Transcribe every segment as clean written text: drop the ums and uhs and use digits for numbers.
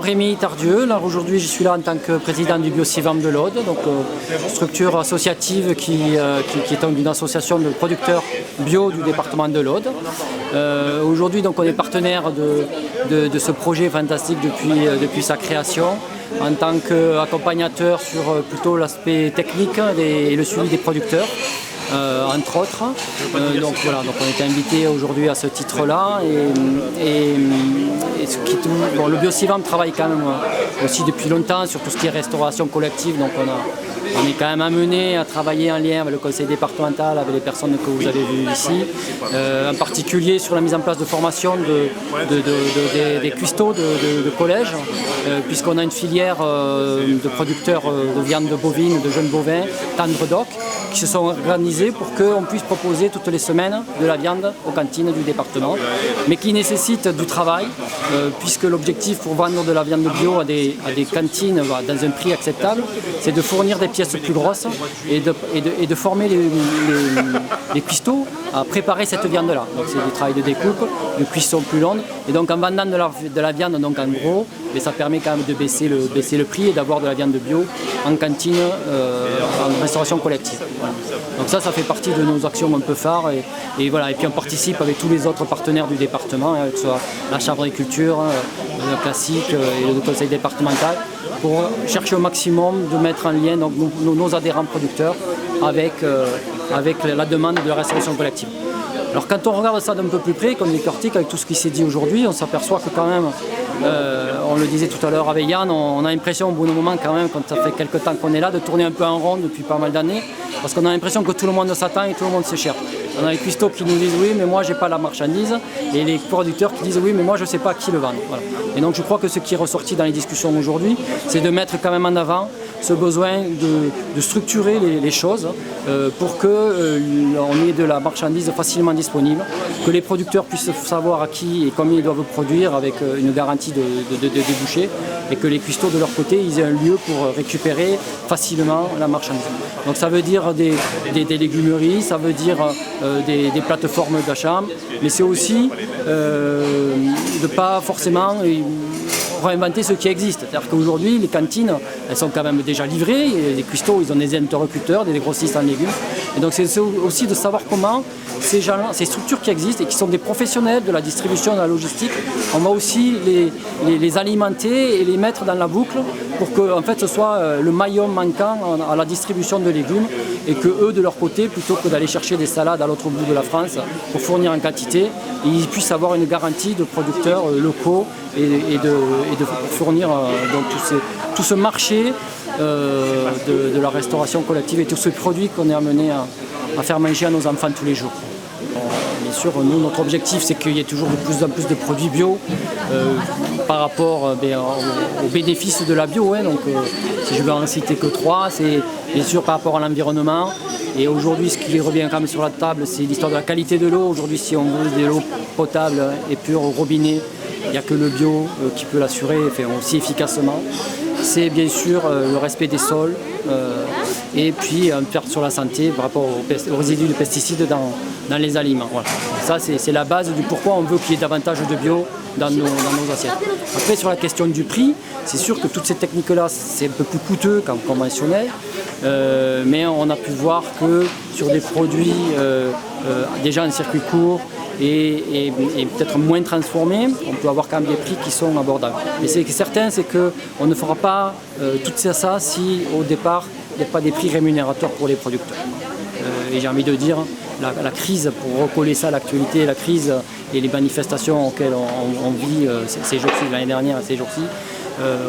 Rémi Tardieu. Là, aujourd'hui, je suis là en tant que président du Bio-Civam de l'Aude, donc structure associative qui est une association de producteurs bio du département de l'Aude. Aujourd'hui, donc, on est partenaire de ce projet fantastique depuis sa création, en tant qu'accompagnateur sur plutôt l'aspect technique et le suivi des producteurs. Entre autres. Donc voilà, donc on était invité aujourd'hui à ce titre-là. Le Bio-Civam travaille quand même aussi depuis longtemps sur tout ce qui est restauration collective. Donc on est quand même amené à travailler en lien avec le conseil départemental, avec les personnes que vous avez vues ici, en particulier sur la mise en place de formation des cuistots de collège, puisqu'on a une filière de producteurs de viande bovine, de jeunes bovins, tendre d'oc, qui se sont organisés pour qu'on puisse proposer toutes les semaines de la viande aux cantines du département, mais qui nécessite du travail, puisque l'objectif pour vendre de la viande bio à des cantines dans un prix acceptable, c'est de fournir des pièces plus grosses et de former les cuistots à préparer cette viande-là. Donc c'est du travail de découpe, de cuisson plus longue, et donc en vendant de la viande donc en gros, mais ça permet quand même de baisser le prix et d'avoir de la viande bio en cantine, en restauration collective. Voilà. Donc ça fait partie de nos actions un peu phares et voilà. Et puis on participe avec tous les autres partenaires du département, que ce soit la Chambre d'agriculture, le classique et le conseil départemental, pour chercher au maximum de mettre en lien donc, nos adhérents producteurs avec la demande de la restauration collective. Alors quand on regarde ça d'un peu plus près, qu'on décortique avec tout ce qui s'est dit aujourd'hui, on s'aperçoit que quand même, on le disait tout à l'heure avec Yann, on a l'impression au bout d'un moment quand même, quand ça fait quelques temps qu'on est là, de tourner un peu en rond depuis pas mal d'années, parce qu'on a l'impression que tout le monde s'attend et tout le monde se cherche. On a les cuistots qui nous disent oui mais moi j'ai pas la marchandise, et les producteurs qui disent oui mais moi je sais pas à qui le vendre. Voilà. Et donc je crois que ce qui est ressorti dans les discussions aujourd'hui, c'est de mettre quand même en avant ce besoin de structurer les choses pour qu'on ait de la marchandise facilement disponible, que les producteurs puissent savoir à qui et combien ils doivent produire avec une garantie de débouchés, et que les cuistots de leur côté ils aient un lieu pour récupérer facilement la marchandise. Donc ça veut dire des légumeries, ça veut dire des plateformes d'achat, mais c'est aussi de ne pas forcément réinventer ce qui existe. C'est-à-dire qu'aujourd'hui, les cantines, elles sont quand même déjà livrées, et les cuistots, ils ont des interlocuteurs, des grossistes en légumes. Et donc c'est aussi de savoir comment ces structures qui existent et qui sont des professionnels de la distribution, de la logistique, on va aussi les alimenter et les mettre dans la boucle pour que en fait, ce soit le maillon manquant à la distribution de légumes, et que eux, de leur côté, plutôt que d'aller chercher des salades à l'autre bout de la France pour fournir en quantité, ils puissent avoir une garantie de producteurs locaux et de fournir donc, tout ce marché de la restauration collective et tous ces produits qu'on est amené à faire manger à nos enfants tous les jours. Bien sûr, nous, notre objectif, c'est qu'il y ait toujours de plus en plus de produits bio par rapport aux bénéfices de la bio. Hein. Donc, si je veux en citer que 3, c'est bien sûr par rapport à l'environnement. Et aujourd'hui, ce qui revient quand même sur la table, c'est l'histoire de la qualité de l'eau. Aujourd'hui, si on veut de l'eau potable et pure au robinet, il n'y a que le bio qui peut l'assurer, aussi efficacement. C'est bien sûr le respect des sols et puis un perte sur la santé par rapport aux résidus de pesticides dans les aliments. Voilà. Ça, c'est la base du pourquoi on veut qu'il y ait davantage de bio dans nos assiettes. Après, sur la question du prix, c'est sûr que toutes ces techniques-là, c'est un peu plus coûteux qu'en conventionnel, mais on a pu voir que sur des produits déjà en circuit court, et peut-être moins transformés, on peut avoir quand même des prix qui sont abordables. Mais c'est certain, c'est qu'on ne fera pas tout ça si au départ il n'y a pas des prix rémunérateurs pour les producteurs. Et j'ai envie de dire, la crise, pour recoller ça à l'actualité, la crise et les manifestations auxquelles on vit ces jours-ci, l'année dernière, ces jours-ci,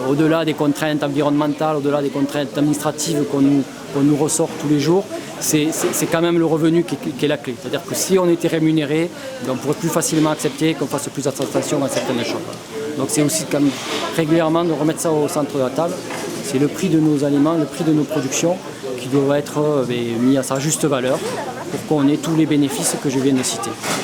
au-delà des contraintes environnementales, au-delà des contraintes administratives qu'on nous ressort tous les jours, c'est quand même le revenu qui est la clé. C'est-à-dire que si on était rémunéré, on pourrait plus facilement accepter qu'on fasse plus attention à certaines choses. Donc c'est aussi quand même régulièrement de remettre ça au centre de la table. C'est le prix de nos aliments, le prix de nos productions qui doit être mis à sa juste valeur pour qu'on ait tous les bénéfices que je viens de citer.